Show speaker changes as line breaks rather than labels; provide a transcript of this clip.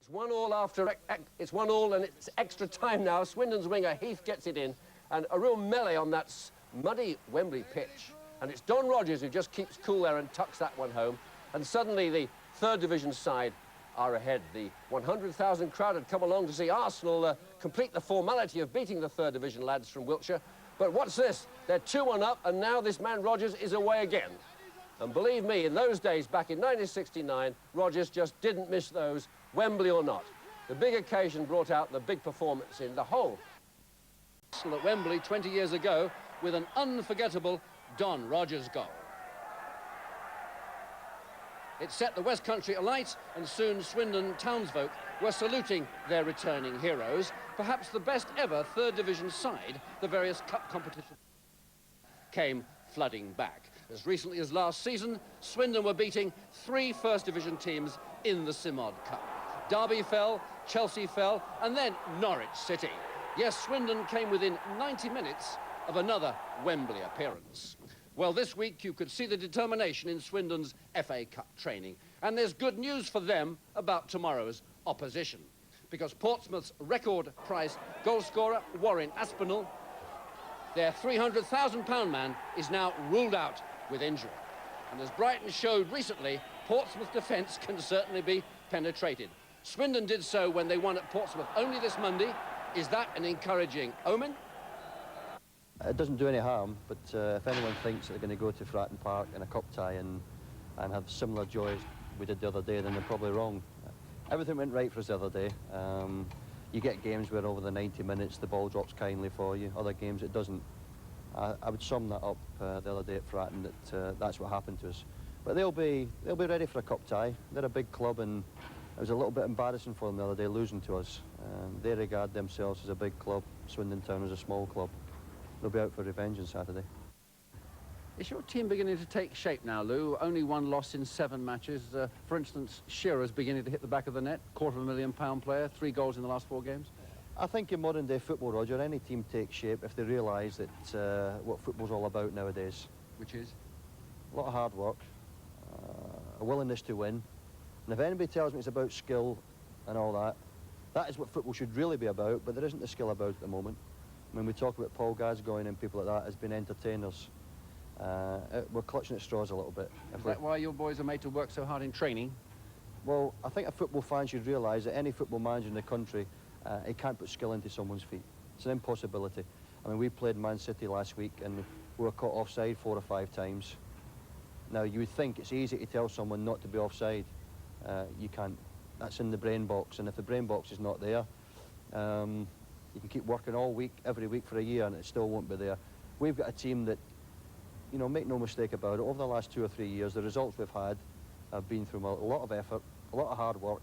It's 1-1 after, it's 1-1 and it's extra time now. Swindon's winger Heath gets it in, and a real melee on that muddy Wembley pitch. And it's Don Rogers who just keeps cool there and tucks that one home. And suddenly the third division side are ahead. The 100,000 crowd had come along to see Arsenal complete the formality of beating the third division lads from Wiltshire. But what's this? They're 2-1 up, and now this man Rogers is away again. And believe me, in those days, back in 1969, Rogers just didn't miss those, Wembley or not. The big occasion brought out the big performance in the whole. At Wembley 20 years ago with an unforgettable Don Rogers goal. It set the West Country alight, and soon Swindon townsfolk were saluting their returning heroes, perhaps the best ever third division side the various cup competitions came flooding back. As recently as last season, Swindon were beating 3 First Division teams in the Simod Cup. Derby fell, Chelsea fell, and then Norwich City. Yes, Swindon came within 90 minutes of another Wembley appearance. Well, this week you could see the determination in Swindon's FA Cup training. And there's good news for them about tomorrow's opposition. Because Portsmouth's record-priced goalscorer, Warren Aspinall, their £300,000 man, is now ruled out with injury. And as Brighton showed recently, Portsmouth defence can certainly be penetrated. Swindon did so when they won at Portsmouth only this Monday. Is that an encouraging omen?
It doesn't do any harm, but if anyone thinks that they're going to go to Fratton Park in a cup tie and have similar joy as we did the other day, then they're probably wrong. Everything went right for us the other day. You get games where over the 90 minutes the ball drops kindly for you. Other games it doesn't. I would sum that up the other day at Fratton, that that's what happened to us. But they'll be ready for a cup tie. They're a big club, and it was a little bit embarrassing for them the other day losing to us. They regard themselves as a big club. Swindon Town is a small club. They'll be out for revenge on Saturday.
Is your team beginning to take shape now, Lou? Only 1 loss in 7 matches. For instance, Shearer's beginning to hit the back of the net, £250,000 player, 3 goals in the last 4 games.
I think in modern day football, Roger, any team takes shape if they realise that what football's all about nowadays.
Which is?
A lot of hard work, a willingness to win. And if anybody tells me it's about skill and all that, that is what football should really be about, but there isn't the skill about at the moment. When we talk about Paul Gascoigne and people like that as being entertainers, we're clutching at straws a little bit.
Is that why your boys are made to work so hard in training?
Well, I think a football fan should realise that any football manager in the country, he can't put skill into someone's feet. It's an impossibility. I mean, we played Man City last week and we were caught offside 4 or 5 times. Now, you would think it's easy to tell someone not to be offside. You can't. That's in the brain box, and if the brain box is not there, you can keep working all week, every week for a year, and it still won't be there. We've got a team that, you know, make no mistake about it, over the last 2 or 3 years, the results we've had have been through a lot of effort, a lot of hard work,